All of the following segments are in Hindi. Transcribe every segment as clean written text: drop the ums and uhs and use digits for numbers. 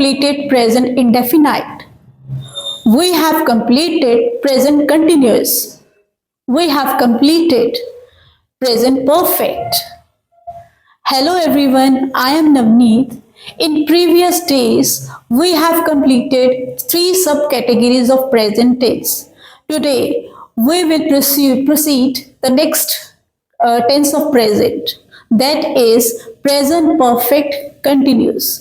completed present indefinite. We have completed present continuous. We have completed present perfect. Hello everyone, I am Navneet. In previous days, we have completed 3 subcategories of present tense. Today, we will proceed the next tense of present, that is present perfect continuous.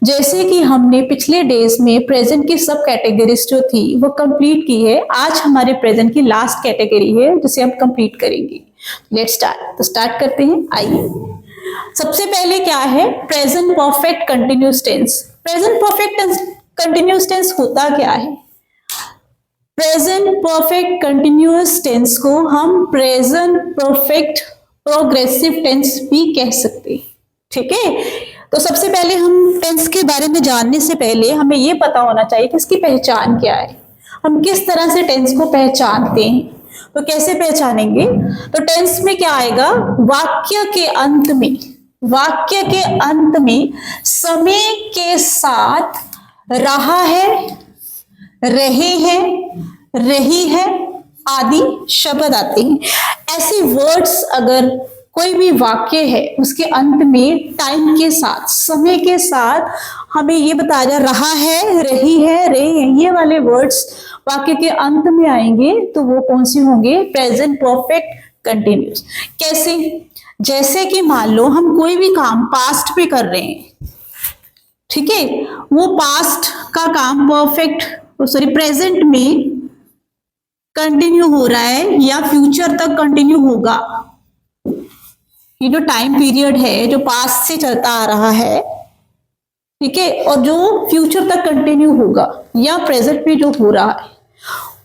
जैसे कि हमने पिछले डेज में प्रेजेंट की सब कैटेगरीज जो थी वो कंप्लीट की है, आज हमारे प्रेजेंट की लास्ट कैटेगरी है जिसे हम कंप्लीट करेंगे. Let's start. तो स्टार्ट करते हैं. आइए, सबसे पहले क्या है present perfect continuous tense. Present perfect continuous tense होता क्या है? प्रेजेंट परफेक्ट कंटिन्यूस टेंस को हम प्रेजेंट परफेक्ट प्रोग्रेसिव टेंस भी कह सकते हैं. ठीक है, तो सबसे पहले हम टेंस के बारे में जानने से पहले हमें यह पता होना चाहिए कि इसकी पहचान क्या है, हम किस तरह से टेंस को पहचानते हैं. तो कैसे पहचानेंगे? तो टेंस में क्या आएगा, वाक्य के अंत में समय के साथ रहा है, रहे हैं, रही है आदि शब्द आते हैं. ऐसे वर्ड्स अगर कोई भी वाक्य है उसके अंत में टाइम के साथ, समय के साथ हमें ये बताया रहा है, रही है, रहे हैं, ये वाले वर्ड्स वाक्य के अंत में आएंगे तो वो कौन से होंगे? Present perfect continuous. कैसे? जैसे कि मान लो हम कोई भी काम पास्ट पे कर रहे हैं, ठीक है, वो पास्ट का काम प्रेजेंट में कंटिन्यू हो रहा है या फ्यूचर तक कंटिन्यू होगा. ये जो टाइम पीरियड है जो पास्ट से चलता आ रहा है, ठीक है, और जो फ्यूचर तक कंटिन्यू होगा या प्रेजेंट में जो हो रहा है,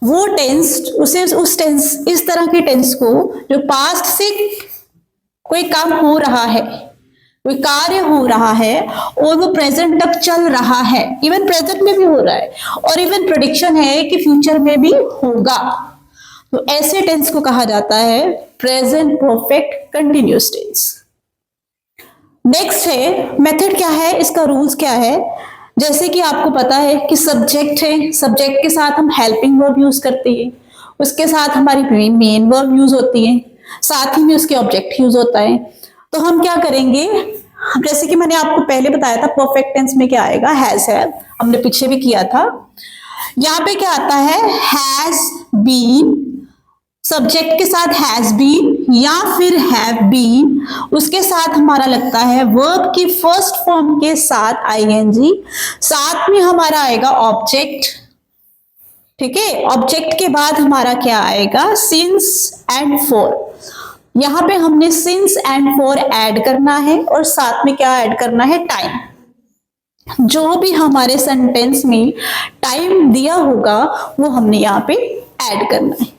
वो टेंस उस टेंस, इस तरह के टेंस को जो पास्ट से कोई काम हो रहा है, कोई कार्य हो रहा है और वो प्रेजेंट तक चल रहा है, इवन प्रेजेंट में भी हो रहा है और इवन प्रेडिक्शन है कि फ्यूचर में भी होगा, तो ऐसे टेंस को कहा जाता है present perfect continuous tense. Next है मेथड. क्या है इसका? रूल्स क्या है? जैसे कि आपको पता है कि सब्जेक्ट है, सब्जेक्ट के साथ हम हेल्पिंग वर्ब यूज करते हैं, उसके साथ हमारी मेन वर्ब यूज होती है, साथ ही में उसके ऑब्जेक्ट यूज होता है. तो हम क्या करेंगे, जैसे कि मैंने आपको पहले बताया था परफेक्ट टेंस में क्या आएगा, हैज है, हमने पीछे भी किया था. यहाँ पे क्या आता है, हैज बीन, सब्जेक्ट के साथ हैज बीन या फिर हैव बीन, उसके साथ हमारा लगता है वर्ब की फर्स्ट फॉर्म के साथ आईएनजी, साथ में हमारा आएगा ऑब्जेक्ट. ठीक है, ऑब्जेक्ट के बाद हमारा क्या आएगा, सिंस एंड फॉर. यहां पे हमने सिंस एंड फॉर ऐड करना है और साथ में क्या ऐड करना है, टाइम. जो भी हमारे सेंटेंस में टाइम दिया होगा वो हमने यहाँ पे ऐड करना है.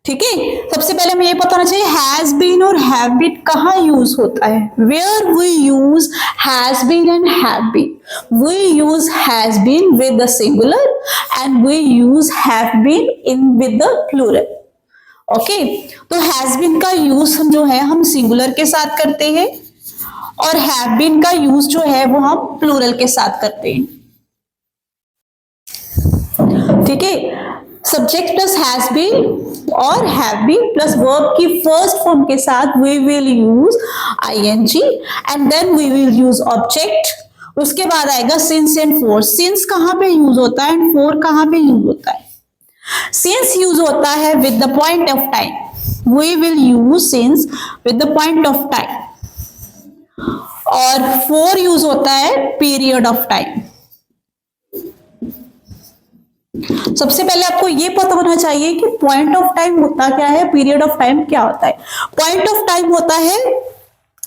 ठीक है, सबसे पहले हमें ये पता होना चाहिए हैज बीन और हैव बीन कहाँ यूज होता है. Where we use has been and have been. We use has been with the singular and we use have been in with the plural. Okay, तो हैज बीन का यूज हम जो है हम सिंगुलर के साथ करते हैं और हैव बीन का यूज जो है वो हम प्लूरल के साथ करते हैं. ठीक है, सब्जेक्ट प्लस हैज बीन और हैव बीन प्लस वर्ब की फर्स्ट फॉर्म के साथ we will use ING and then we will use object. उसके बाद आएगा सिंस एंड फॉर. सिंस कहाँ पे यूज होता है एंड फॉर कहाँ पे यूज होता है? सिंस यूज होता है with the point of time. We will use since with the point of time. और फॉर यूज होता है पीरियड ऑफ टाइम. सबसे पहले आपको ये पता होना चाहिए कि पॉइंट ऑफ टाइम होता क्या है, पीरियड ऑफ टाइम क्या होता है. पॉइंट ऑफ टाइम होता है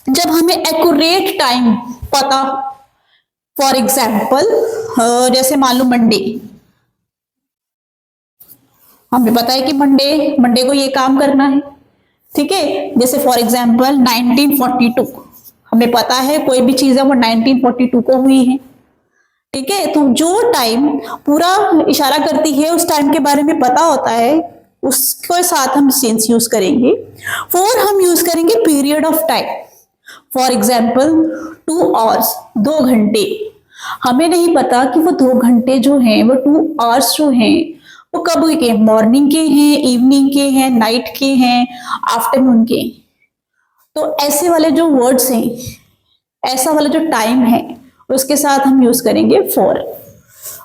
जब हमें एक्यूरेट टाइम पता. फॉर एग्जाम्पल जैसे मान लो मंडे, हमें पता है कि मंडे को ये काम करना है. ठीक है, जैसे फॉर एग्जाम्पल 1942, हमें पता है कोई भी चीज है वो 1942 को हुई है. ठीक है, तो जो टाइम पूरा इशारा करती है उस टाइम के बारे में पता होता है, उसके साथ हम सिंस यूज करेंगे. फॉर हम यूज करेंगे period of time. For example 2 hours, 2 घंटे. हमें नहीं पता कि वो 2 घंटे जो हैं, वो 2 आवर्स जो हैं, वो कब के, मॉर्निंग के हैं, इवनिंग के हैं, नाइट के हैं, आफ्टरनून के। तो ऐसे वाले जो वर्ड्स हैं, ऐसा वाला जो टाइम है, उसके साथ हम यूज करेंगे फॉर।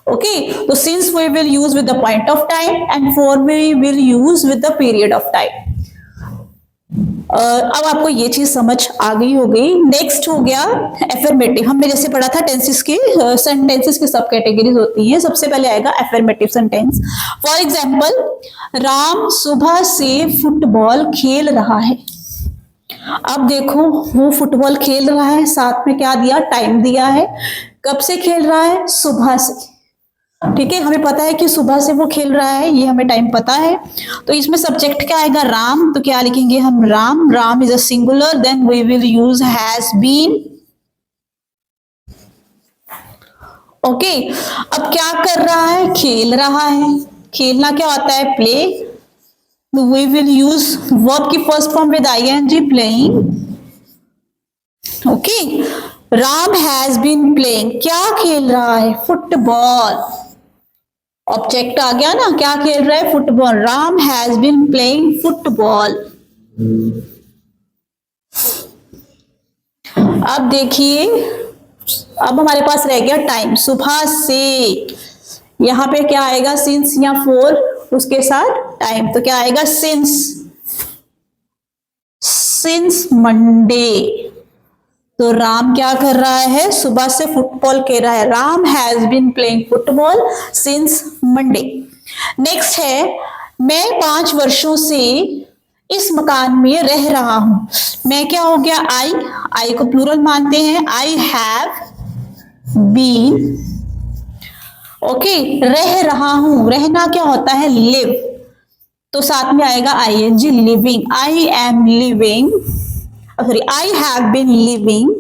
ओके, तो since we will use with the point of time and for we will use with the period of time. अब आपको ये चीज समझ आ गई हो गई। नेक्स्ट हो गया एफर्मेटिव। हमने जैसे पढ़ा था टेंसेस के, सेंटेंसेस की सब कैटेगरीज होती हैं। सबसे पहले आएगा affirmative sentence. For example, Ram सुबह से फुटबॉल खेल रहा है। अब देखो, वो फुटबॉल खेल रहा है, साथ में क्या दिया, टाइम दिया है। कब से खेल रहा है, सुबह से। ठीक है, हमें पता है कि सुबह से वो खेल रहा है, ये हमें टाइम पता है। तो इसमें सब्जेक्ट क्या आएगा, राम। तो क्या लिखेंगे हम, Ram. Ram is a singular, then we will use has been. Okay, अब क्या कर रहा है, खेल रहा है। खेलना क्या होता है, play. We will use verb की first form with ING, playing. Okay, Ram has been playing, क्या खेल रहा है, फुटबॉल। ऑब्जेक्ट आ गया ना, क्या खेल रहा है, football. Ram has been playing football. अब देखिए, अब हमारे पास रह गया टाइम, सुबह से। यहां पे क्या आएगा, सिंस या फॉर, उसके साथ टाइम। तो क्या आएगा, सिंस। Since Monday. तो राम क्या कर रहा है, सुबह से फुटबॉल खेल रहा है। Ram has been playing football since Monday. Next है, मैं 5 वर्षों से इस मकान में रह रहा हूं। मैं क्या हो गया, आई। आई को प्लूरल मानते हैं, आई हैव बीन। ओके, रह रहा हूं, रहना क्या होता है, लिव। तो साथ में आएगा I N G, living. I am living, sorry, I have been living.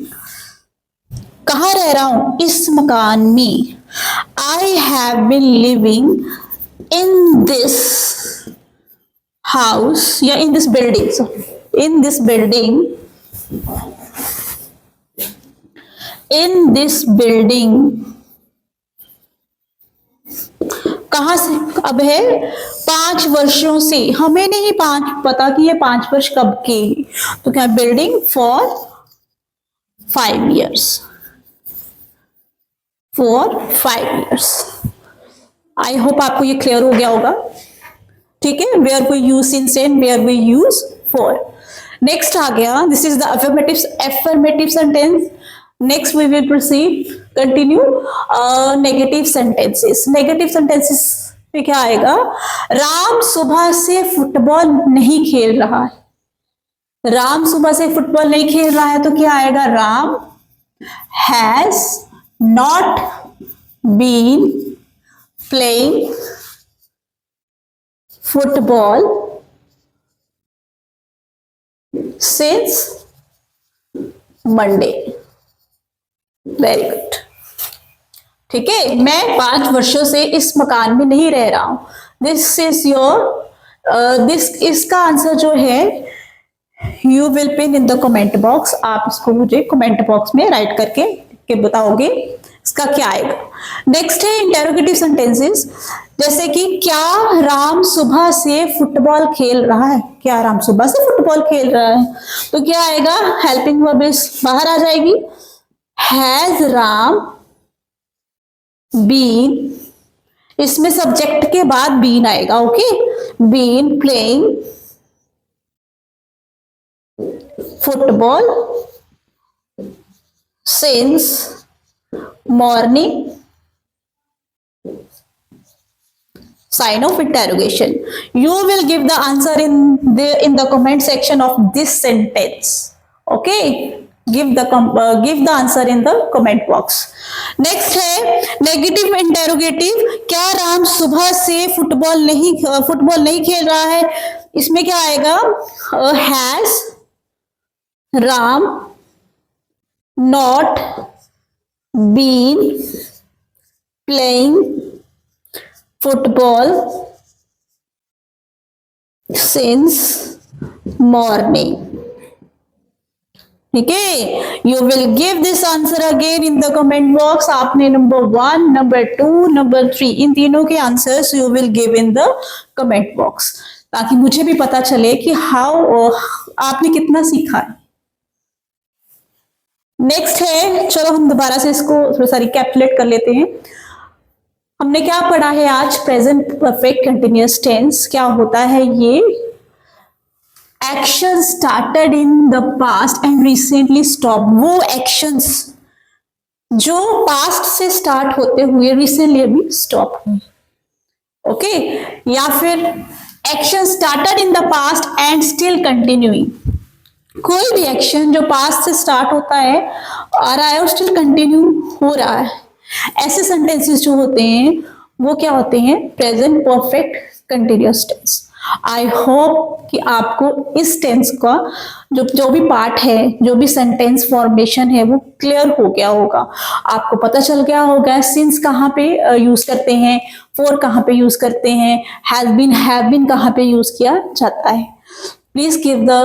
कहां रह रहा हूं, इस मकान में। I have been living in this house, या in this building, in this building, in this building. कहां से, अब है 5 वर्षों से। हमें नहीं पता कि ये 5 वर्ष कब के। तो क्या, building for 5 years, for 5 years। I hope आपको ये क्लियर हो गया होगा। ठीक है, where we use since and where we use for. Next आ गया, this is the affirmative sentence. Next we will proceed, continue negative sentences. Negative sentences में क्या आएगा, राम सुबह से फुटबॉल नहीं खेल रहा है। राम सुबह से फुटबॉल नहीं खेल रहा है, तो क्या आएगा, Ram has not been playing football since Monday. Very good. ठीक है, मैं 5 वर्षों से इस मकान में नहीं रह रहा हूं। दिस इज योर इसका आंसर जो है, you will pin in the comment box. आप इसको मुझे कमेंट बॉक्स में राइट करके बताओगे इसका क्या आएगा। नेक्स्ट है इंटेरोगेटिव सेंटेंसेस। जैसे कि क्या राम सुबह से फुटबॉल खेल रहा है, क्या राम सुबह से फुटबॉल खेल रहा है। तो क्या आएगा, हेल्पिंग वर्ब बाहर आ जाएगी, हैज राम बीन। इसमें सब्जेक्ट के बाद बीन आएगा। Okay, been playing football since morning, sign of interrogation. You will give the answer in the comment section of this sentence. Okay, give the answer in the comment box. Next है नेगेटिव इंटेरोगेटिव। क्या राम सुबह से फुटबॉल नहीं खेल रहा है। इसमें क्या आएगा, has Ram not been playing football since morning. ठीक है, you will give this answer again in the comment box. आपने नंबर 1, नंबर 2, नंबर 3 इन तीनों के answers you will give in the comment box, ताकि मुझे भी पता चले कि हाउ आपने कितना सीखा है। नेक्स्ट है, चलो हम दोबारा से इसको थोड़ा सा रिकैपिटुलेट कर लेते हैं। हमने क्या पढ़ा है आज? प्रेजेंट परफेक्ट कंटिन्यूअस टेंस क्या होता है? ये action started in the past and recently stop, वो एक्शंस जो पास्ट से स्टार्ट होते हुए रिसेंटली अभी स्टॉप हुए। ओके, या फिर action started in the past and still continuing, कोई भी एक्शन जो पास्ट से स्टार्ट होता है आ रहा है और स्टिल कंटिन्यू हो रहा है, ऐसे सेंटेंसेस जो होते हैं वो क्या होते हैं? Present perfect continuous tense. I hope कि आपको इस टेंस का जो भी पार्ट है, जो भी सेंटेंस फॉर्मेशन है वो क्लियर हो गया होगा। आपको पता चल गया होगा सिंस कहाँ पे यूज करते हैं, फॉर कहाँ पे यूज करते हैं, हैज बीन, हैव बीन कहाँ पे यूज किया जाता है। Please give the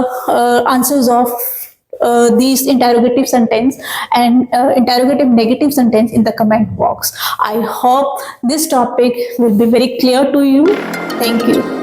answers of these interrogative sentence and interrogative negative sentence in the comment box. I hope this topic will be very clear to you. Thank you.